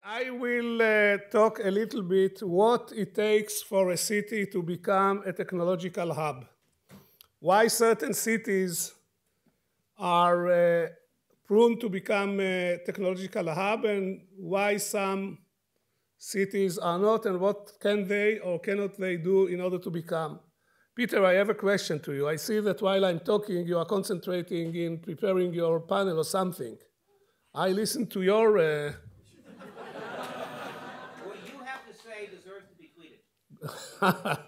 I will talk a little bit what it takes for a city to become a technological hub. Why certain cities are prone to become a technological hub and why some cities are not, and what can they or cannot they do in order to become. Peter, I have a question to you. I see that while I'm talking, you are concentrating in preparing your panel or something. I listened to your... What you have to say deserves to be tweeted.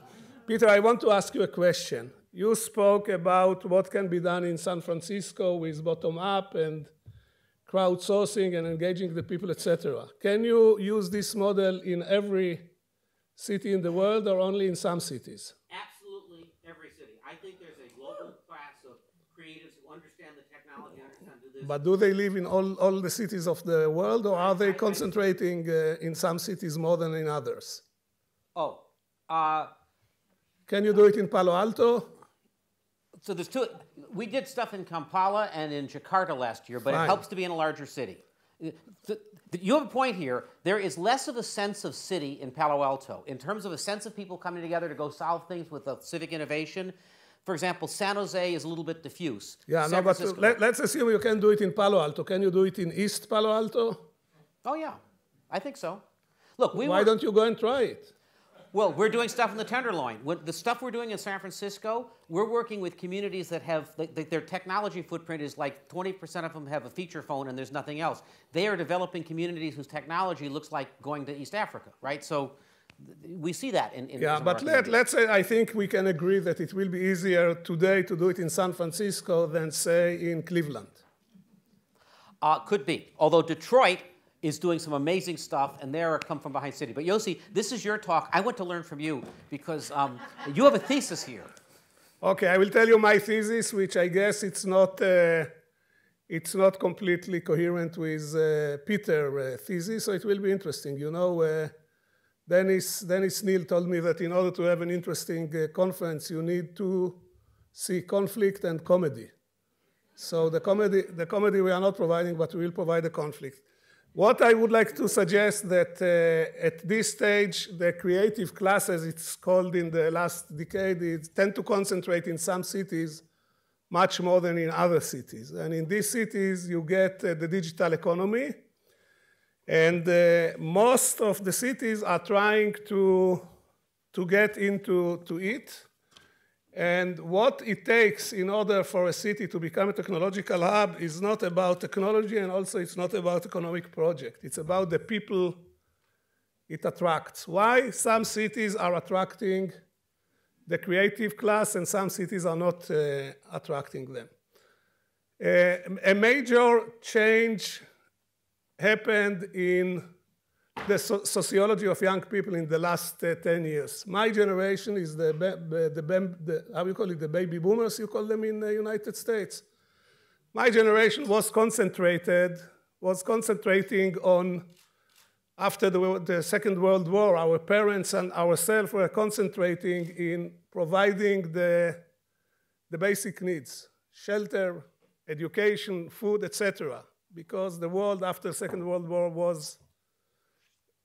Peter, I want to ask you a question. You spoke about what can be done in San Francisco with bottom-up and crowdsourcing and engaging the people, etc. Can you use this model in every city in the world or only in some cities? Absolutely every city. I think there's a global class of creatives who understand the technology, understand do this. But do they live in all the cities of the world, or are they concentrating in some cities more than in others? Can you do it in Palo Alto? So there's two. We did stuff in Kampala and in Jakarta last year, but Fine. It helps to be in a larger city. You have a point here. There is less of a sense of city in Palo Alto in terms of a sense of people coming together to go solve things with a civic innovation. For example, San Jose is a little bit diffuse. Yeah, no, but let's assume you can do it in Palo Alto. Can you do it in East Palo Alto? Oh, yeah. I think so. Look, Why don't you go and try it? Well, we're doing stuff in the Tenderloin. The stuff we're doing in San Francisco, we're working with communities that have, their technology footprint is like 20% of them have a feature phone and there's nothing else. They are developing communities whose technology looks like going to East Africa, right? So we see that in yeah, but let's say I think we can agree that it will be easier today to do it in San Francisco than, say, in Cleveland. Could be. Although Detroit is doing some amazing stuff, and they're a come-from-behind city. But Yossi, this is your talk. I want to learn from you because you have a thesis here. Okay, I will tell you my thesis, which I guess it's not completely coherent with Peter's thesis, so it will be interesting. You know, Dennis Neal told me that in order to have an interesting conference, you need to see conflict and comedy. So the comedy we are not providing, but we will provide the conflict. What I would like to suggest that at this stage, the creative classes, it's called in the last decade, tend to concentrate in some cities much more than in other cities. And in these cities, you get the digital economy. And most of the cities are trying to get into it. And what it takes in order for a city to become a technological hub is not about technology, and also it's not about economic project. It's about the people it attracts. Why some cities are attracting the creative class and some cities are not attracting them. A major change happened in the sociology of young people in the last 10 years. My generation is how you call it, the baby boomers, you call them in the United States. My generation was concentrating on, after the Second World War, our parents and ourselves were concentrating in providing the basic needs, shelter, education, food, etc. Because the world after the Second World War was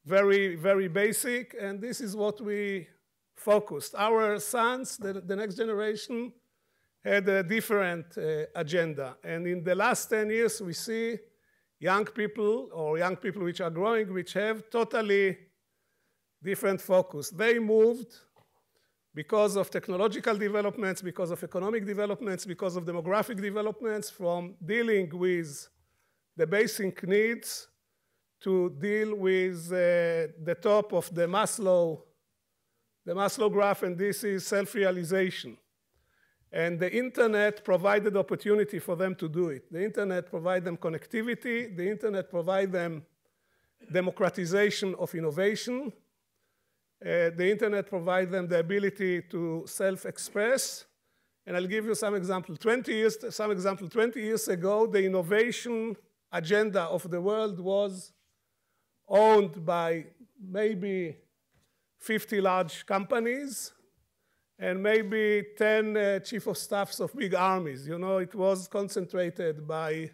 very, very basic, and this is what we focused. Our sons, the next generation, had a different agenda. And in the last 10 years, we see young people, or young people which are growing, which have totally different focus. They moved because of technological developments, because of economic developments, because of demographic developments, from dealing with the basic needs to deal with the top of the Maslow graph, and this is self-realization. And the internet provided opportunity for them to do it. The internet provided them connectivity. The internet provided them democratization of innovation. The internet provided them the ability to self-express. And I'll give you some example. 20 years ago, the innovation agenda of the world was owned by maybe 50 large companies and maybe 10 chief of staffs of big armies. You know, it was concentrated by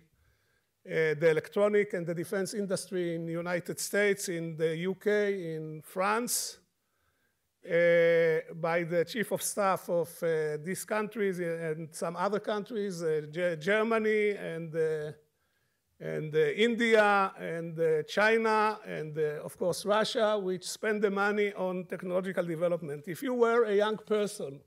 the electronic and the defense industry in the United States, in the UK, in France, by the chief of staff of these countries and some other countries, Germany and India and China and of course Russia, which spend the money on technological development. If you were a young person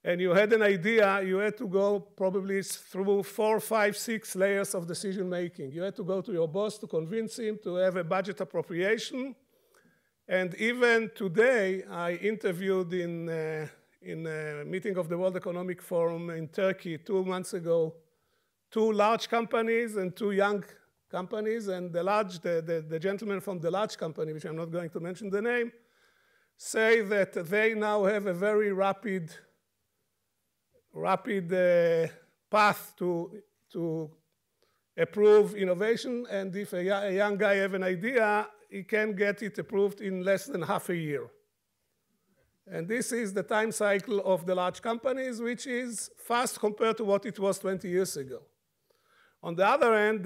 and you had an idea, you had to go probably through 4, 5, 6 layers of decision making. You had to go to your boss to convince him to have a budget appropriation. And even today, I interviewed in a meeting of the World Economic Forum in Turkey 2 months ago, 2 large companies and 2 young companies. And the gentleman from the large company, which I'm not going to mention the name, say that they now have a very rapid path to approve innovation. And if a young guy have an idea, he can get it approved in less than half a year. And this is the time cycle of the large companies, which is fast compared to what it was 20 years ago. On the other hand,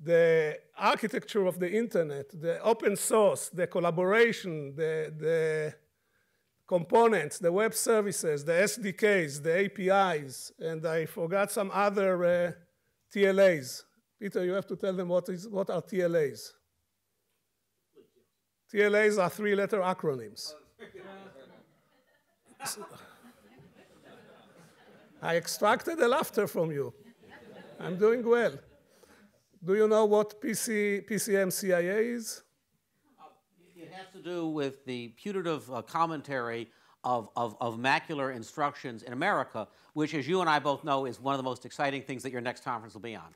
the architecture of the internet, the open source, the collaboration, the components, the web services, the SDKs, the APIs, and I forgot some other TLAs. Peter, you have to tell them what are TLAs. TLAs are 3-letter acronyms. I extracted the laughter from you. I'm doing well. Do you know what PCM-CIA is? It has to do with the putative commentary of macular instructions in America, which, as you and I both know, is one of the most exciting things that your next conference will be on.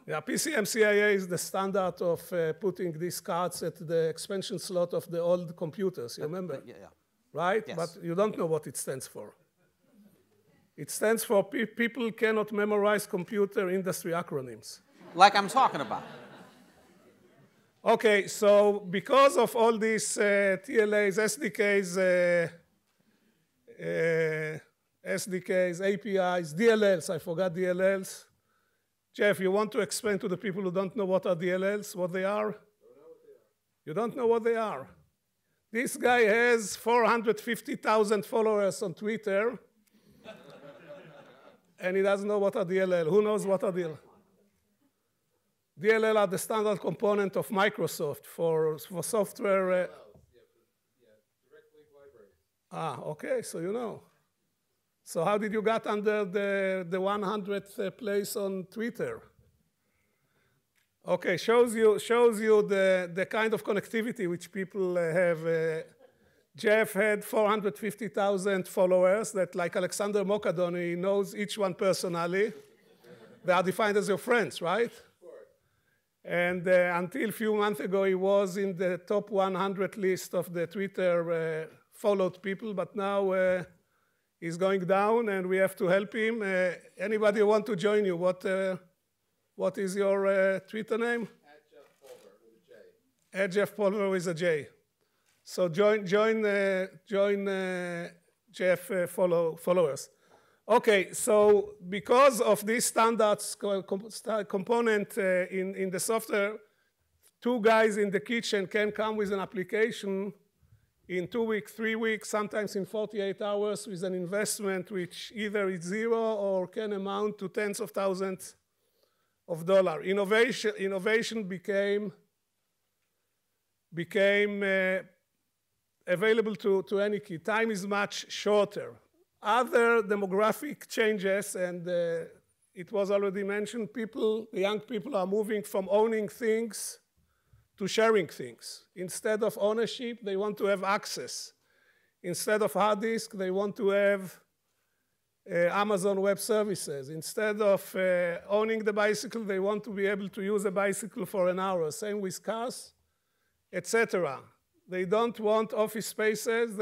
Yeah, PCM-CIA is the standard of putting these cards at the expansion slot of the old computers, you remember? Yeah. Right? Yes. But you don't know what it stands for. It stands for people cannot memorize computer industry acronyms. Like I'm talking about. Okay, so because of all these TLAs, SDKs, APIs, DLLs, I forgot DLLs. Jeff, you want to explain to the people who don't know what are DLLs, what they are? You don't know what they are. This guy has 450,000 followers on Twitter, and he doesn't know what are DLL. Who knows what are DLL? DLL are the standard component of Microsoft for software. Direct link libraries. Okay, so you know. So how did you get under the 100th place on Twitter? Okay, shows you the kind of connectivity which people have. Jeff had 450,000 followers that, like Alexander Mokadon, he knows each one personally. They are defined as your friends, right? And until a few months ago, he was in the top 100 list of the Twitter followed people, but now he's going down, and we have to help him. Anybody want to join you? What is your Twitter name? @JeffPulver with a J. So join Jeff followers. Okay, so because of these standards component in the software, 2 guys in the kitchen can come with an application in 2 weeks, 3 weeks, sometimes in 48 hours with an investment which either is 0 or can amount to tens of thousands of dollars. Innovation became available to any kid. Time is much shorter. Other demographic changes, and it was already mentioned, the young people are moving from owning things to sharing things. Instead of ownership, they want to have access. Instead of hard disk, they want to have Amazon Web Services. Instead of owning the bicycle, they want to be able to use a bicycle for an hour. Same with cars, etc. They don't want office spaces.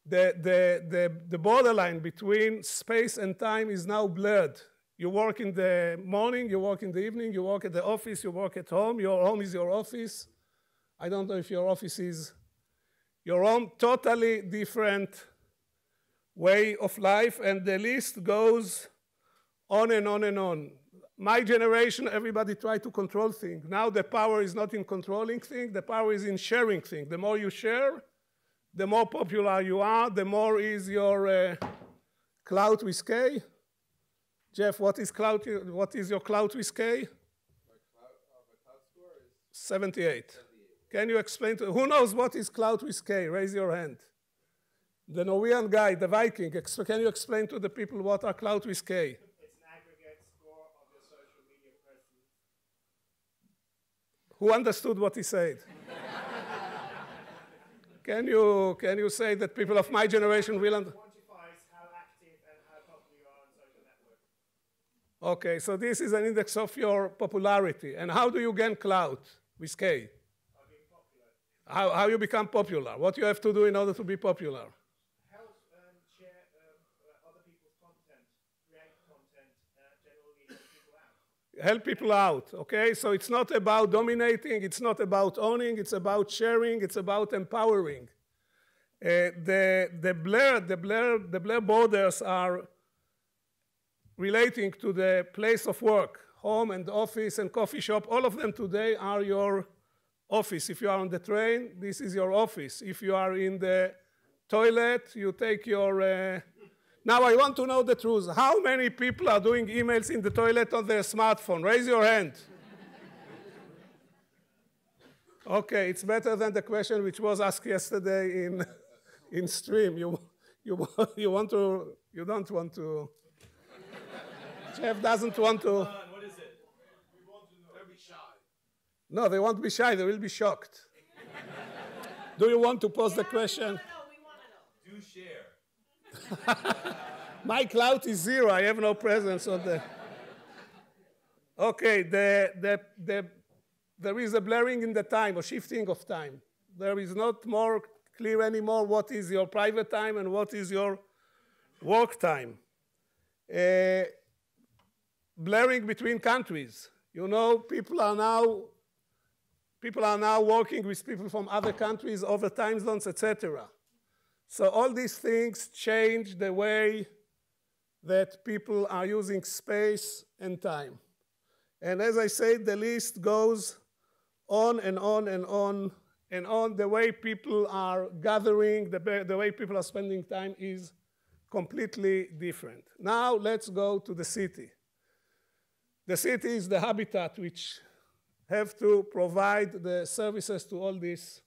The borderline between space and time is now blurred. You work in the morning, you work in the evening, you work at the office, you work at home. Your home is your office. I don't know if your office is your home. Totally different way of life, and the list goes on and on and on. my generation, everybody tried to control things. Now the power is not in controlling things, the power is in sharing things. The more you share, the more popular you are, the more is your clout with K. Jeff, what is your clout with K? My cloud score is 78. Can you explain to, who knows what is clout with K? Raise your hand. The Norwegian guy, the Viking, can you explain to the people what are clout with K? It's an aggregate score of your social media presence. Who understood what he said? Can you say that people of my generation will understand? Quantifies how active and how popular you are on social networks. Okay, so this is an index of your popularity. And how do you gain clout with K? By being popular. How you become popular? What you have to do in order to be popular? Help share other people's content, create content, generally help people out. Help people out, okay? So it's not about dominating, it's not about owning, it's about sharing, it's about empowering. The Blair borders are relating to the place of work, home and office and coffee shop. All of them today are your office. If you are on the train, this is your office. If you are in the toilet, you take your... Now I want to know the truth. How many people are doing emails in the toilet on their smartphone? Raise your hand. Okay, it's better than the question which was asked yesterday in stream. You don't want to... Jeff doesn't want to... what is it? We want to know. They'll be shy. No, they won't be shy. They will be shocked. Do you want to pose the question? We want to know. Do share. My clout is 0. I have no presence on the... Okay, there is a blurring in the time, or shifting of time. There is not more clear anymore what is your private time and what is your work time. Blurring between countries. You know, people are now working with people from other countries over time zones, etc. So all these things change the way that people are using space and time. And as I said, the list goes on and on and on and on. The way people are gathering, the way people are spending time is completely different. Now let's go to the city. The city is the habitat which have to provide the services to all these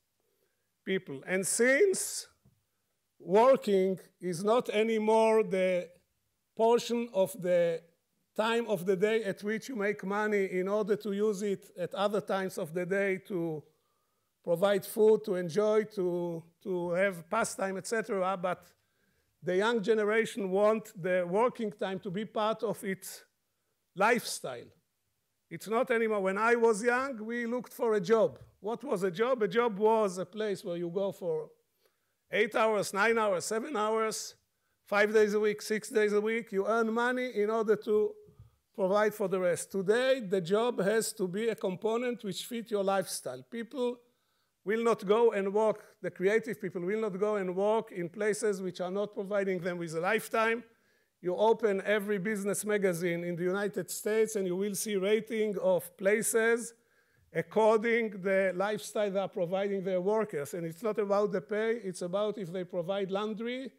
people. And since working is not anymore the portion of the time of the day at which you make money in order to use it at other times of the day to provide food, to enjoy, to have pastime, etc. But the young generation want the working time to be part of its lifestyle. It's not anymore. When I was young, we looked for a job. What was a job? A job was a place where you go for 8 hours, 9 hours, 7 hours, 5 days a week, 6 days a week. You earn money in order to provide for the rest. Today, the job has to be a component which fits your lifestyle. People will not go and work, the creative people will not go and work in places which are not providing them with a lifetime. You open every business magazine in the United States and you will see rating of places according the lifestyle they are providing their workers. And it's not about the pay, it's about if they provide laundry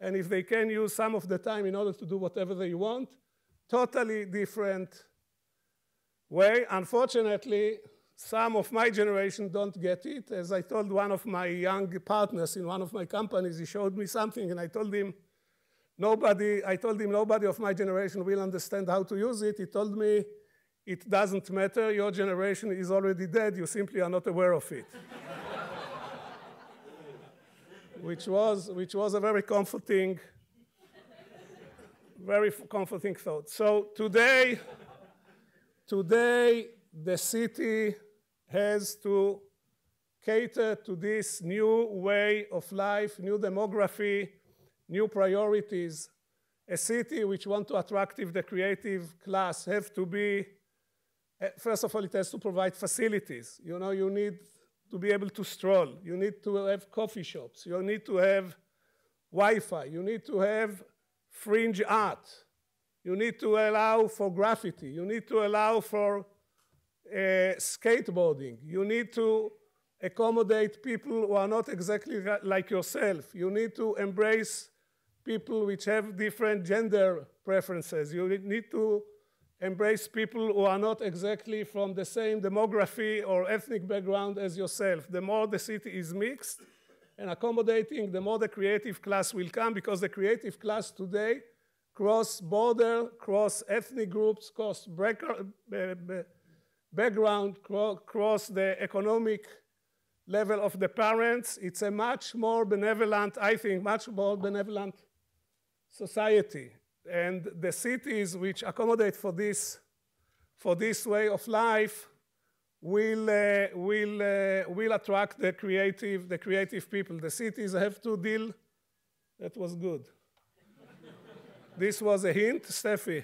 and if they can use some of the time in order to do whatever they want. Totally different way. Unfortunately, some of my generation don't get it. As I told one of my young partners in one of my companies, he showed me something and I told him nobody of my generation will understand how to use it. He told me, it doesn't matter, your generation is already dead, you simply are not aware of it. which was a very comforting thought. So today the city has to cater to this new way of life, new demography, new priorities. A city which wants to attract the creative class have to be, first of all, it has to provide facilities. You know, you need to be able to stroll. You need to have coffee shops. You need to have Wi-Fi. You need to have fringe art. You need to allow for graffiti. You need to allow for skateboarding. You need to accommodate people who are not exactly like yourself. You need to embrace people which have different gender preferences. You need to embrace people who are not exactly from the same demography or ethnic background as yourself. The more the city is mixed and accommodating, the more the creative class will come, because the creative class today cross border, cross ethnic groups, cross background, cross the economic level of the parents. It's a much more benevolent, I think, much more benevolent society. And the cities which accommodate for this way of life will attract the creative people. The cities have to deal. That was good. This was a hint, Steffi.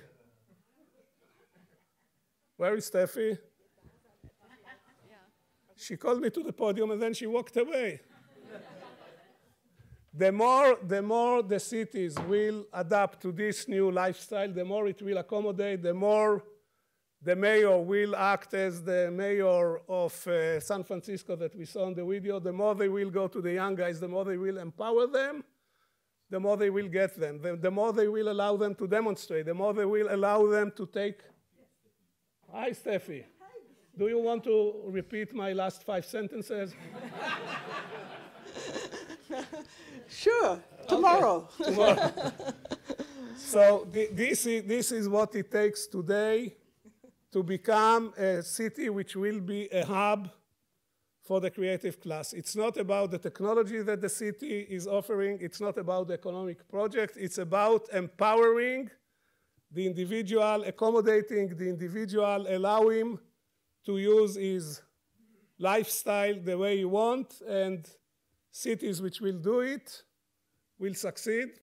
Where is Steffi? She called me to the podium and then she walked away. The more the cities will adapt to this new lifestyle, the more it will accommodate, the more the mayor will act as the mayor of San Francisco that we saw in the video, the more they will go to the young guys, the more they will empower them, the more they will get them, the more they will allow them to demonstrate, the more they will allow them to take. Hi, Steffi. Do you want to repeat my last 5 sentences? Sure, tomorrow. Okay. Tomorrow. So this is what it takes today to become a city which will be a hub for the creative class. It's not about the technology that the city is offering. It's not about the economic project. It's about empowering the individual, accommodating the individual, allow him to use his lifestyle the way he wants, and cities which will do it will succeed.